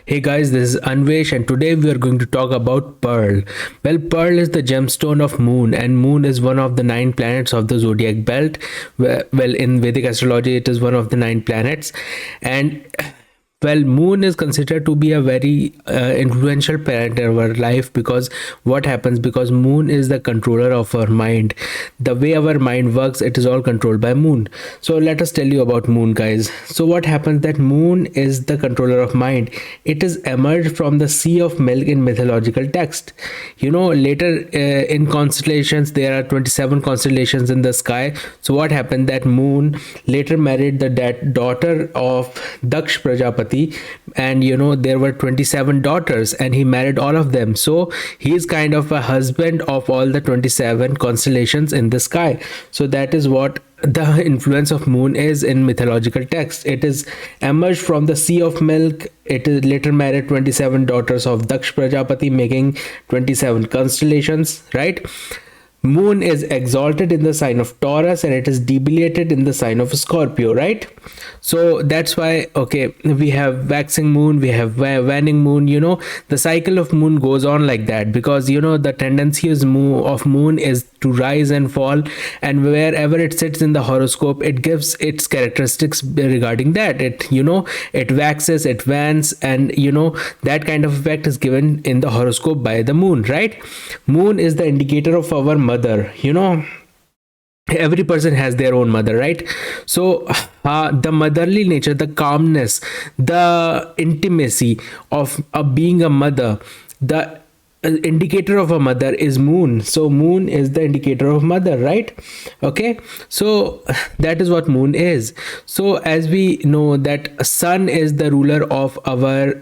Hey guys, this is Anvesh, and today we are going to talk about Pearl. Well, Pearl is the gemstone of Moon, and Moon is one of the nine planets of the zodiac belt. Well, in Vedic astrology, it is one of the nine planets, and Moon is considered to be a very influential planet in our life because what happens because Moon is the controller of our mind. The way our mind works, it is all controlled by Moon. So let us tell you about Moon, guys. So what happens that Moon is the controller of mind. It is emerged from the sea of milk in mythological text. Later in constellations, there are 27 constellations in the sky. So what happened that Moon later married the daughter of Daksh Prajapati, and there were 27 daughters and he married all of them, so he is kind of a husband of all the 27 constellations in the sky. So that is what the influence of Moon is in mythological text. It is emerged from the sea of milk. It is later married 27 daughters of Daksh Prajapati, making 27 constellations, right? Moon is exalted in the sign of Taurus and it is debilitated in the sign of Scorpio, right? So that's why, okay, we have waxing moon, we have waning moon. The cycle of Moon goes on like that because the tendency is of Moon is to rise and fall, and wherever it sits in the horoscope, it gives its characteristics regarding that. It waxes, it wanes, and that kind of effect is given in the horoscope by the Moon, right? Moon is the indicator of our mother. Every person has their own mother, right? So the motherly nature, the calmness, the intimacy of being a mother, the indicator of a mother is Moon. So Moon is the indicator of mother, right? Okay, so that is what Moon is. So as we know that Sun is the ruler of our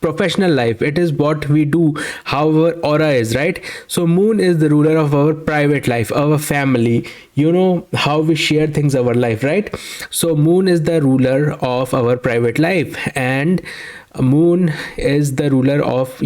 professional life, it is what we do, how our aura is, right? So Moon is the ruler of our private life, our family, how we share things, our life, right? So Moon is the ruler of our private life, and Moon is the ruler of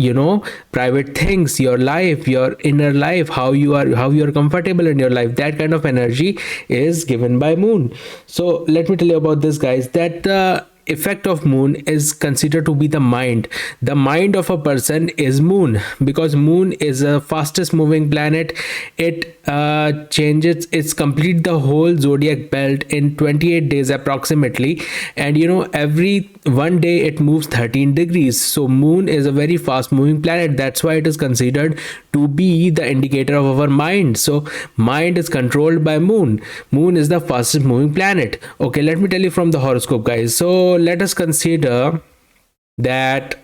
private things, your life, your inner life, how you are comfortable in your life. That kind of energy is given by Moon. So let me tell you about this, guys, that the effect of Moon is considered to be the mind. The mind of a person is Moon, because Moon is a fastest moving planet. It changes, it's complete the whole zodiac belt in 28 days approximately, and every one day it moves 13 degrees. So Moon is a very fast moving planet. That's why it is considered to be the indicator of our mind. So mind is controlled by Moon. Moon is the fastest moving planet. Okay, let me tell you from the horoscope, guys. So let us consider that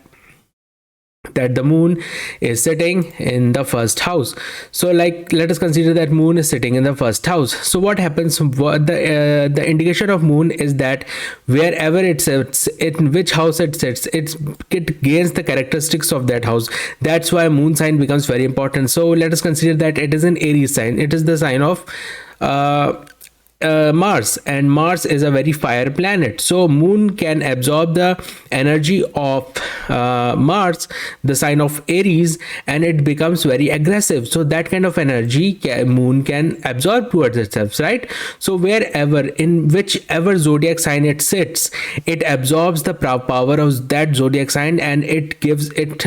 the Moon is sitting in the first house. So let us consider that Moon is sitting in the first house. So what happens, the indication of Moon is that wherever it sits, in which house it sits, it gains the characteristics of that house. That's why Moon sign becomes very important. So let us consider that it is an Aries sign. It is the sign of Mars, and Mars is a very fire planet. So Moon can absorb the energy of Mars, the sign of Aries, and it becomes very aggressive. So that kind of energy Moon can absorb towards itself, right? So wherever, in whichever zodiac sign it sits, it absorbs the power of that zodiac sign, and it gives it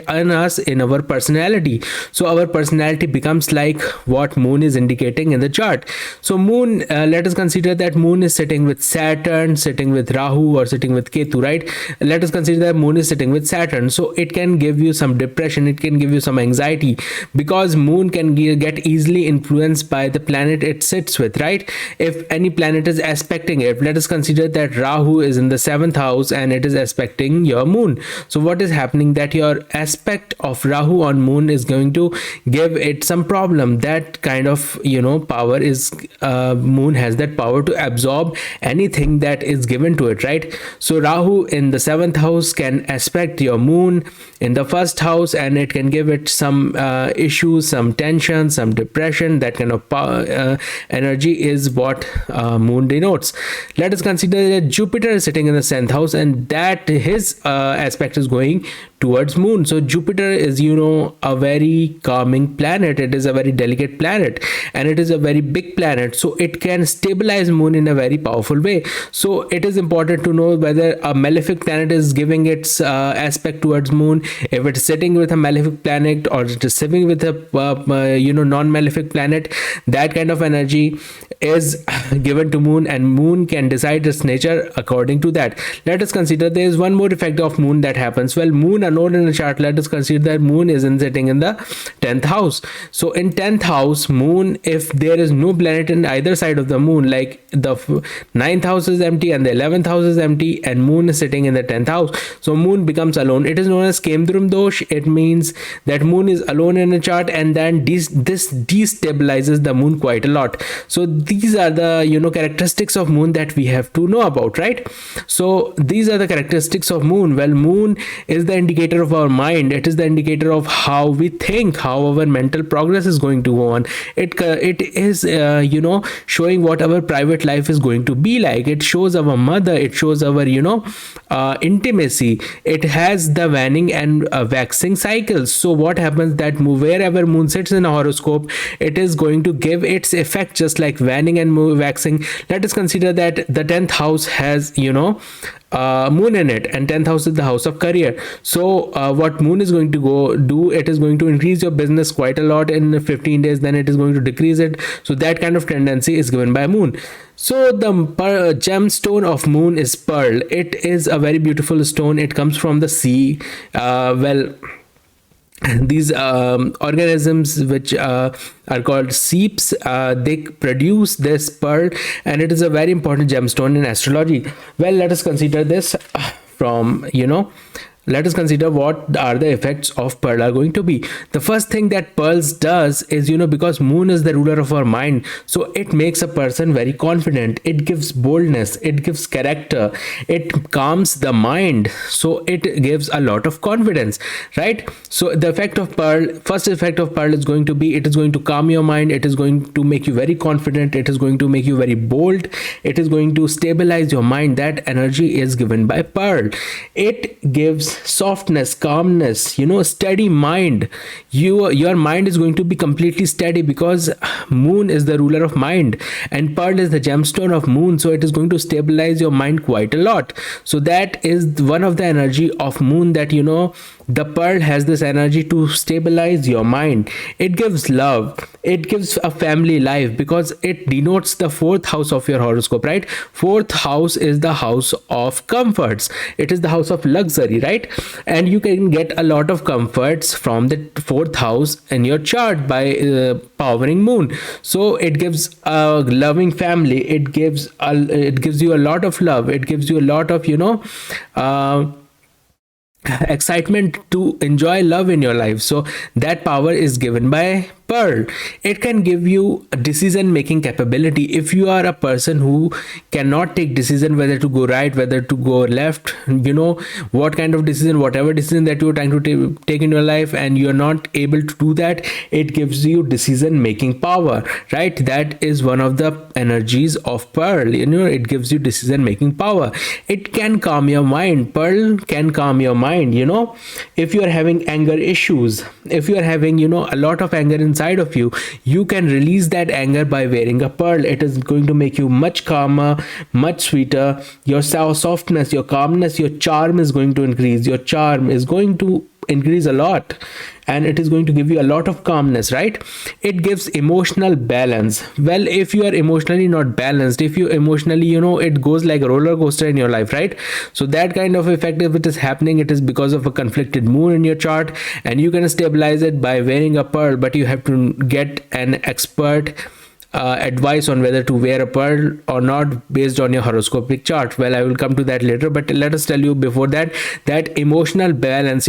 on us in our personality. So our personality becomes like what Moon is indicating in the chart. So Moon, let us consider that Moon is sitting with Saturn, sitting with Rahu, or sitting with Ketu, right? Let us consider that Moon is sitting with Saturn. So it can give you some depression, it can give you some anxiety, because Moon can get easily influenced by the planet it sits with, right? If any planet is aspecting it, let us consider that Rahu is in the 7th house and it is aspecting your Moon. So what is happening, that your aspect of Rahu on Moon is going to give it some problem. That kind of power is Moon has that power to absorb anything that is given to it, right? So Rahu in the 7th house can aspect your Moon in the first house, and it can give it some issues, some tension, some depression. That kind of energy is what Moon denotes. Let us consider that Jupiter is sitting in the 10th house, and that his aspect is going towards moon. So Jupiter is, a very calming planet. It is a very delicate planet, and it is a very big planet, so it can stabilize moon in a very powerful way. So it is important to know whether a malefic planet is giving its aspect towards moon, if it's sitting with a malefic planet or it is sitting with a non-malefic planet. That kind of energy is given to moon, and moon can decide its nature according to that. Let us consider there is one more effect of moon that happens. Well, moon alone in a chart, let us consider that moon is sitting in the 10th house. So in 10th house, moon, if there is no planet in either side of the moon, like the 9th house is empty and the 11th house is empty, and moon is sitting in the 10th house, so moon becomes alone. It is known as Kemdrum dosh. It means that moon is alone in a chart, and then this destabilizes the moon quite a lot. So these are the characteristics of moon that we have to know about, right? So these are the characteristics of moon. Well, moon is the indicator of our mind. It is the indicator of how we think, how our mental progress is going to go on. It is showing what our private life is going to be like. It shows our mother, it shows our intimacy. It has the waning and waxing cycles. So what happens that wherever moon sits in a horoscope, it is going to give its effect just like waning and waxing. Let us consider that the 10th house has moon in it, and 10th house is the house of career. So what moon is going to go do, it is going to increase your business quite a lot in 15 days, then it is going to decrease it. So that kind of tendency is given by moon. So the gemstone of moon is pearl. It is a very beautiful stone. It comes from the sea. These organisms which are called seeps, they produce this pearl, and it is a very important gemstone in astrology. Well, let us consider this from let us consider what are the effects of pearl are going to be. The first thing that pearls does is, because moon is the ruler of our mind, so it makes a person very confident. It gives boldness, it gives character, it calms the mind, so it gives a lot of confidence, right? So the effect of pearl, first effect of pearl is going to be, it is going to calm your mind, it is going to make you very confident, it is going to make you very bold, it is going to stabilize your mind. That energy is given by pearl. It gives softness, calmness, steady mind. Your mind is going to be completely steady because moon is the ruler of mind, and pearl is the gemstone of moon, so it is going to stabilize your mind quite a lot. So that is one of the energy of moon, that the pearl has this energy to stabilize your mind. It gives love, it gives a family life, because it denotes the 4th house of your horoscope, right? 4th house is the house of comforts, it is the house of luxury, right? And you can get a lot of comforts from the 4th house in your chart by powering moon. So it gives a loving family, it gives you a lot of love, it gives you a lot of excitement to enjoy love in your life. So that power is given by pearl. It can give you a decision making capability. If you are a person who cannot take decision whether to go right, whether to go left, what kind of decision, whatever decision that you're trying to take in your life, and you're not able to do that, it gives you decision making power, right? That is one of the energies of pearl. It gives you decision making power. It can calm your mind. Pearl can calm your mind. If you are having anger issues, if you are having a lot of anger inside of you, you can release that anger by wearing a pearl. It is going to make you much calmer, much sweeter. Your softness, your calmness, your charm is going to increase. Your charm is going to increase a lot, and it is going to give you a lot of calmness, right? It gives emotional balance. Well, if you are emotionally not balanced, if you emotionally, it goes like a roller coaster in your life, right? So that kind of effect, if it is happening, it is because of a conflicted moon in your chart, and you can stabilize it by wearing a pearl, but you have to get an expert advice on whether to wear a pearl or not based on your horoscopic chart. Well, I will come to that later, but let us tell you before that emotional balance,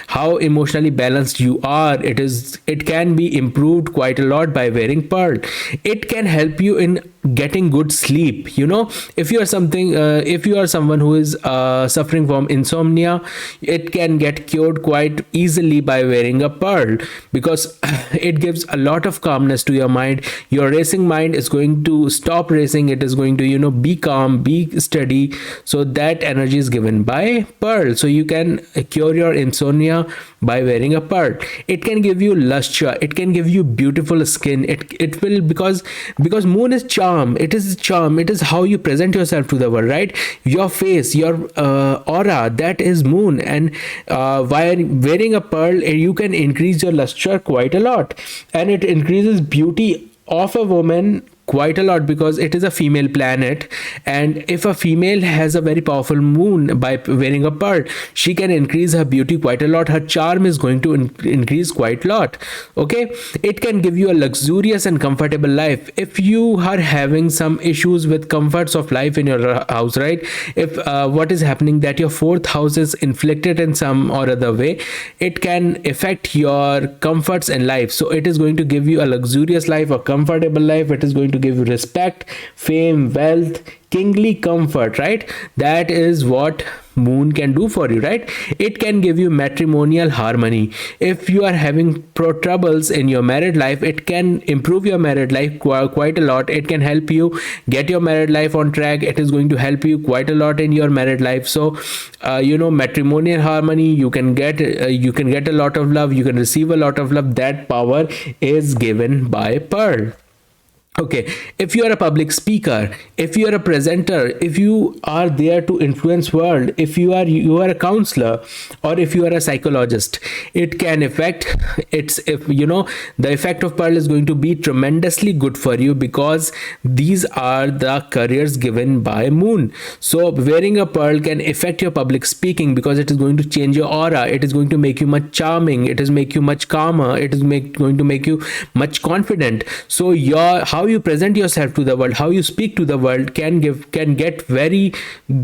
how emotionally balanced you are, it can be improved quite a lot by wearing pearl. It can help you in getting good sleep. If you are someone who is suffering from insomnia, it can get cured quite easily by wearing a pearl, because it gives a lot of calmness to your mind. Your racing mind is going to stop racing. It is going to be calm, be steady. So that energy is given by pearl. So you can cure your insomnia by wearing a pearl. It can give you luster, it can give you beautiful skin. It will, because moon is charm. It is charm. It is how you present yourself to the world, right? Your face, your aura, that is moon. And while wearing a pearl, you can increase your luster quite a lot, and it increases beauty of a woman quite a lot, because it is a female planet. And if a female has a very powerful moon, by wearing a pearl, she can increase her beauty quite a lot. Her charm is going to increase quite a lot. Okay, it can give you a luxurious and comfortable life. If you are having some issues with comforts of life in your house, right? If what is happening, that your fourth house is inflicted in some or other way, it can affect your comforts in life. So it is going to give you a luxurious life, a comfortable life. It is going to give you respect, fame, wealth, kingly comfort, right? That is what moon can do for you, right? It can give you matrimonial harmony. If you are having troubles in your married life, it can improve your married life quite a lot. It can help you get your married life on track. It is going to help you quite a lot in your married life. So matrimonial harmony, you can get a lot of love, you can receive a lot of love. That power is given by pearl. Okay, if you are a public speaker, if you are a presenter, if you are there to influence world, if you are a counselor, or if you are a psychologist, it can affect. The effect of pearl is going to be tremendously good for you, because these are the careers given by moon. So wearing a pearl can affect your public speaking, because it is going to change your aura. It is going to make you much charming. It is make you much calmer. It is going to make you much confident. So how you present yourself to the world, how you speak to the world, can get very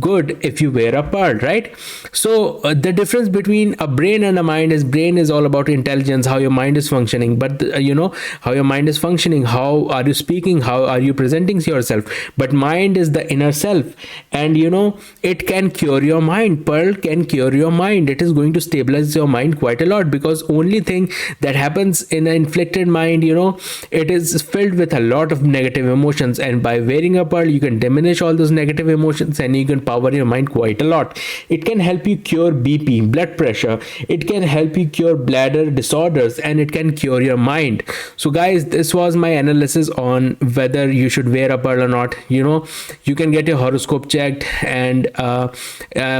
good if you wear a pearl, right? So the difference between a brain and a mind is, brain is all about intelligence, how your mind is functioning. But how your mind is functioning, how are you speaking, how are you presenting yourself. But mind is the inner self, and it can cure your mind. Pearl can cure your mind. It is going to stabilize your mind quite a lot, because only thing that happens in an inflicted mind, it is filled with a lot of negative emotions, and by wearing a pearl, you can diminish all those negative emotions, and you can power your mind quite a lot. It can help you cure BP, blood pressure. It can help you cure bladder disorders, and it can cure your mind. So guys, this was my analysis on whether you should wear a pearl or not. You can get your horoscope checked, and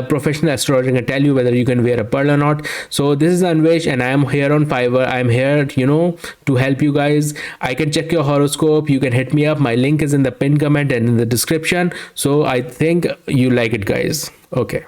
professional astrologer can tell you whether you can wear a pearl or not. So this is Anvesh, and I am here on Fiverr. I am here to help you guys. I can check your horoscope. You can hit me up. My link is in the pinned comment and in the description. So I think you like it, guys. Okay.